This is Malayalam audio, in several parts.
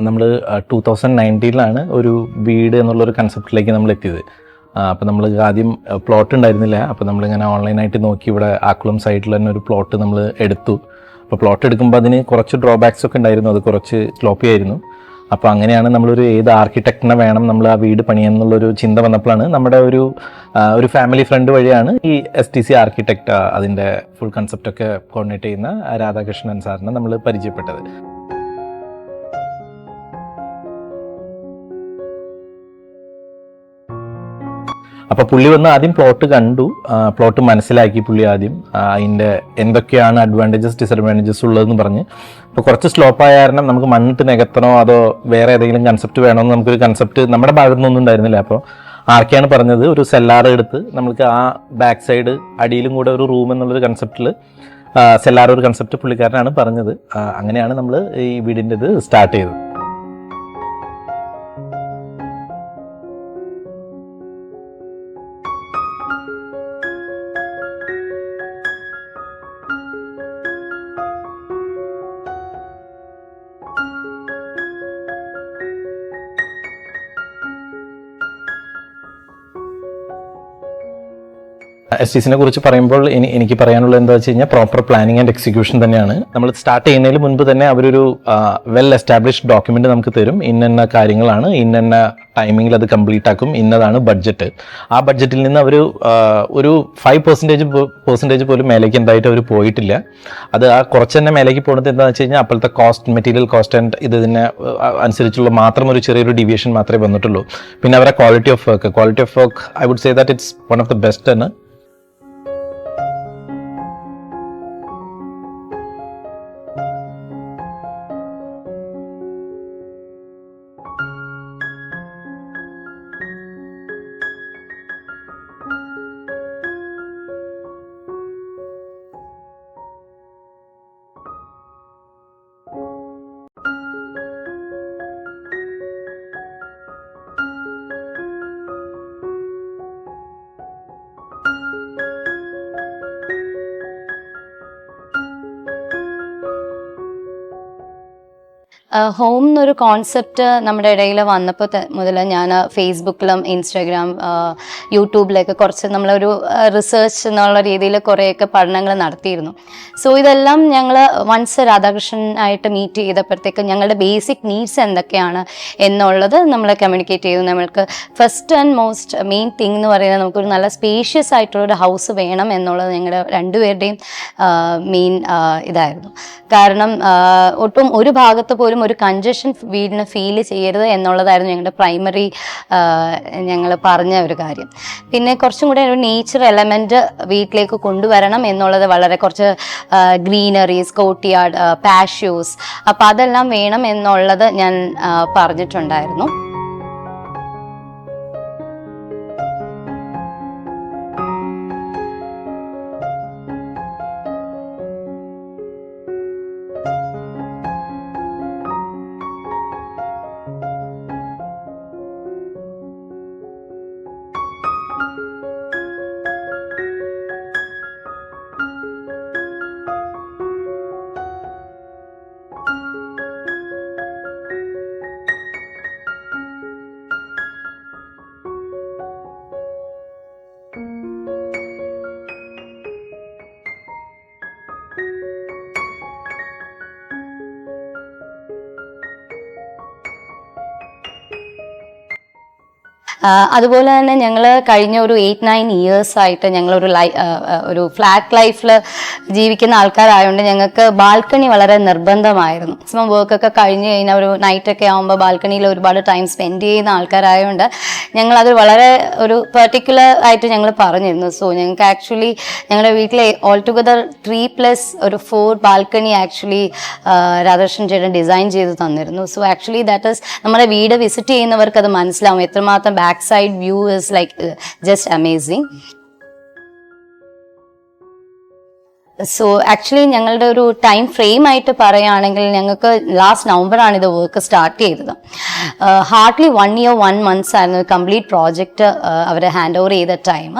നമ്മൾ 2019 ഒരു വീട് എന്നുള്ളൊരു കൺസെപ്റ്റിലേക്ക് നമ്മൾ എത്തിയത്. അപ്പോൾ നമ്മൾ ആദ്യം പ്ലോട്ട് ഉണ്ടായിരുന്നില്ല. അപ്പോൾ നമ്മളിങ്ങനെ ഓൺലൈനായിട്ട് നോക്കി ഇവിടെ ആക്കുളം സൈഡിൽ തന്നെ ഒരു പ്ലോട്ട് നമ്മൾ എടുത്തു. അപ്പോൾ പ്ലോട്ട് എടുക്കുമ്പോൾ അതിന് കുറച്ച് ഡ്രോബാക്സ് ഒക്കെ ഉണ്ടായിരുന്നു, അത് കുറച്ച് സ്ലോപ്പി ആയിരുന്നു. അപ്പോൾ അങ്ങനെയാണ് നമ്മളൊരു ഏത് ആർക്കിടെക്റ്റിനെ വേണം നമ്മൾ ആ വീട് പണിയാന്നുള്ളൊരു ചിന്ത വന്നപ്പോഴാണ് നമ്മുടെ ഒരു ഫാമിലി ഫ്രണ്ട് വഴിയാണ് ഈ STC ആർക്കിടെക്റ്റ് അതിൻ്റെ ഫുൾ കൺസെപ്റ്റൊക്കെ കോർഡിനേറ്റ് ചെയ്യുന്ന രാധാകൃഷ്ണൻ സാറിനെ നമ്മൾ പരിചയപ്പെട്ടത്. അപ്പോൾ പുള്ളി വന്ന് ആദ്യം പ്ലോട്ട് കണ്ടു, പ്ലോട്ട് മനസ്സിലാക്കി പുള്ളി ആദ്യം അതിൻ്റെ എന്തൊക്കെയാണ് അഡ്വാൻറ്റേജസ് ഡിസഡ്വാൻറ്റേജസ് ഉള്ളതെന്ന് പറഞ്ഞ്. അപ്പോൾ കുറച്ച് സ്ലോപ്പായ കാരണം നമുക്ക് മണ്ണിട്ട് നികത്തണോ അതോ വേറെ ഏതെങ്കിലും കൺസെപ്റ്റ് വേണമെന്ന് നമുക്കൊരു കൺസെപ്റ്റ് നമ്മുടെ ഭാഗത്തുനിന്നൊന്നും ഉണ്ടായിരുന്നില്ല. അപ്പോൾ ആർക്കെയാണ് പറഞ്ഞത് ഒരു സെല്ലാർ എടുത്ത് നമുക്ക് ആ ബാക്ക് സൈഡ് അടിയിലും കൂടെ ഒരു റൂം എന്നുള്ളൊരു കൺസെപ്റ്റിൽ സെല്ലാർ ഒരു കൺസെപ്റ്റ് പുള്ളിക്കാരനാണ് പറഞ്ഞത്. അങ്ങനെയാണ് നമ്മൾ ഈ വീടിൻ്റെ ഇത് സ്റ്റാർട്ട് ചെയ്തത്. STCനെ കുറിച്ച് പറയുമ്പോൾ എനിക്ക് പറയാനുള്ളത് എന്താ വെച്ച് കഴിഞ്ഞാൽ പ്രോപ്പർ പ്ലാനിങ് ആൻഡ് എക്സിക്യൂഷൻ തന്നെയാണ്. നമ്മൾ സ്റ്റാർട്ട് ചെയ്യുന്നതിന് മുൻപ് തന്നെ അവരൊരു വെൽ എസ്റ്റാബ്ലിഷ്ഡ് ഡോക്യുമെന്റ് നമുക്ക് തരും. ഇന്ന കാര്യങ്ങളാണ്, ഇന്ന ടൈമിങ്ങിൽ അത് കംപ്ലീറ്റ് ആക്കും, ഇന്നതാണ് ബഡ്ജറ്റ്. ആ ബഡ്ജറ്റിൽ നിന്ന് അവർ ഒരു 5% പോലും മേലേക്ക് എന്തായിട്ട് അവർ പോയിട്ടില്ല. അത് ആ കുറച്ച് തന്നെ മേലേക്ക് പോകുന്നത് എന്താണെന്ന് വെച്ച് കഴിഞ്ഞാൽ അപ്പോഴത്തെ കോസ്റ്റ്, മെറ്റീരിയൽ കോസ്റ്റ് ആൻഡ് ഇതിനെ അനുസരിച്ചുള്ള മാത്രം ഒരു ചെറിയൊരു ഡീവിയേഷൻ മാത്രമേ വന്നിട്ടുള്ളൂ. പിന്നെ അവരുടെ quality of work I would say that it's one of the best ആണ്. ഹോം എന്നൊരു കോൺസെപ്റ്റ് നമ്മുടെ ഇടയിൽ വന്നപ്പോൾ മുതൽ ഞാൻ ഫേസ്ബുക്കിലും ഇൻസ്റ്റാഗ്രാം യൂട്യൂബിലൊക്കെ കുറച്ച് നമ്മളൊരു റിസർച്ച് എന്നുള്ള രീതിയിൽ കുറേയൊക്കെ പഠനങ്ങൾ നടത്തിയിരുന്നു. സോ ഇതെല്ലാം ഞങ്ങൾ വൺസ് രാധാകൃഷ്ണനായിട്ട് മീറ്റ് ചെയ്തപ്പോഴത്തേക്ക് ഞങ്ങളുടെ ബേസിക് നീഡ്സ് എന്തൊക്കെയാണ് എന്നുള്ളത് നമ്മൾ കമ്മ്യൂണിക്കേറ്റ് ചെയ്തു. നമ്മൾക്ക് first and most main thing എന്ന് പറയുന്നത് നമുക്കൊരു നല്ല സ്പേഷ്യസ് ആയിട്ടുള്ളൊരു ഹൗസ് വേണം എന്നുള്ളത് ഞങ്ങളുടെ രണ്ടുപേരുടെയും മെയിൻ ഇതായിരുന്നു. കാരണം ഒട്ടും ഒരു ഭാഗത്ത് പോലും ഒരു കൺജഷൻ വീടിന് ഫീൽ ചെയ്യരുത് എന്നുള്ളതായിരുന്നു ഞങ്ങളുടെ പ്രൈമറി ഞങ്ങൾ പറഞ്ഞ ഒരു കാര്യം. പിന്നെ കുറച്ചും കൂടെ ഒരു നേച്ചർ എലമെൻറ്റ് വീട്ടിലേക്ക് കൊണ്ടുവരണം എന്നുള്ളത് വളരെ കുറച്ച് ഗ്രീനറീസ്, കോർട്ട്യാർഡ്, പാഷ്യൂസ്, അപ്പം അതെല്ലാം വേണം എന്നുള്ളത് ഞാൻ പറഞ്ഞിട്ടുണ്ടായിരുന്നു. അതുപോലെ തന്നെ ഞങ്ങൾ കഴിഞ്ഞ ഒരു 8-9 ഇയേഴ്സായിട്ട് ഞങ്ങളൊരു ഫ്ലാറ്റ് ലൈഫിൽ ജീവിക്കുന്ന ആൾക്കാരായതുകൊണ്ട് ഞങ്ങൾക്ക് ബാൽക്കണി വളരെ നിർബന്ധമായിരുന്നു. മാക്സിമം വർക്കൊക്കെ കഴിഞ്ഞ് കഴിഞ്ഞാൽ ഒരു നൈറ്റൊക്കെ ആകുമ്പോൾ ബാൽക്കണിയിൽ ഒരുപാട് ടൈം സ്പെൻഡ് ചെയ്യുന്ന ആൾക്കാരായതുകൊണ്ട് ഞങ്ങളത് വളരെ ഒരു പെർട്ടിക്കുലർ ആയിട്ട് ഞങ്ങൾ പറഞ്ഞിരുന്നു. സോ ഞങ്ങൾക്ക് ആക്ച്വലി ഞങ്ങളുടെ വീട്ടിലെ all together 3+4 balcony actually Radhakrishnan ചേട്ടൻ ഡിസൈൻ ചെയ്ത് തന്നിരുന്നു. സോ ആക്ച്വലി ദാറ്റ് ഈസ് നമ്മുടെ വീട് വിസിറ്റ് ചെയ്യുന്നവർക്ക് അത് മനസ്സിലാവും എത്രമാത്രം back side view is like just amazing. So actually ഞങ്ങളുടെ ഒരു ടൈം ഫ്രെയിം ആയിട്ട് പറയുകയാണെങ്കിൽ ഞങ്ങൾക്ക് ലാസ്റ്റ് നവംബറാണ് ഇത് വർക്ക് സ്റ്റാർട്ട് ചെയ്തത്. ഹാർഡ്ലി 1 year 1 months ആയിരുന്നു കംപ്ലീറ്റ് പ്രോജക്റ്റ് അവർ ഹാൻഡ് ഓവർ ചെയ്ത ടൈം.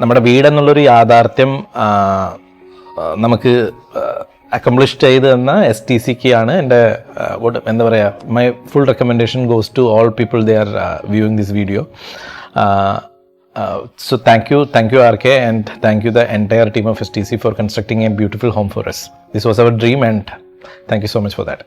നമ്മുടെ വീടെന്നുള്ളൊരു യാഥാർത്ഥ്യം നമുക്ക് അക്കംപ്ലിഷ് ചെയ്ത് തന്ന STCക്ക് ആണ് എൻ്റെ എന്താ പറയുക, my full recommendation goes to all people they are viewing this video. So thank you RK, and thank you the entire team of STC for constructing a beautiful home for us. This was our dream, and thank you so much for that.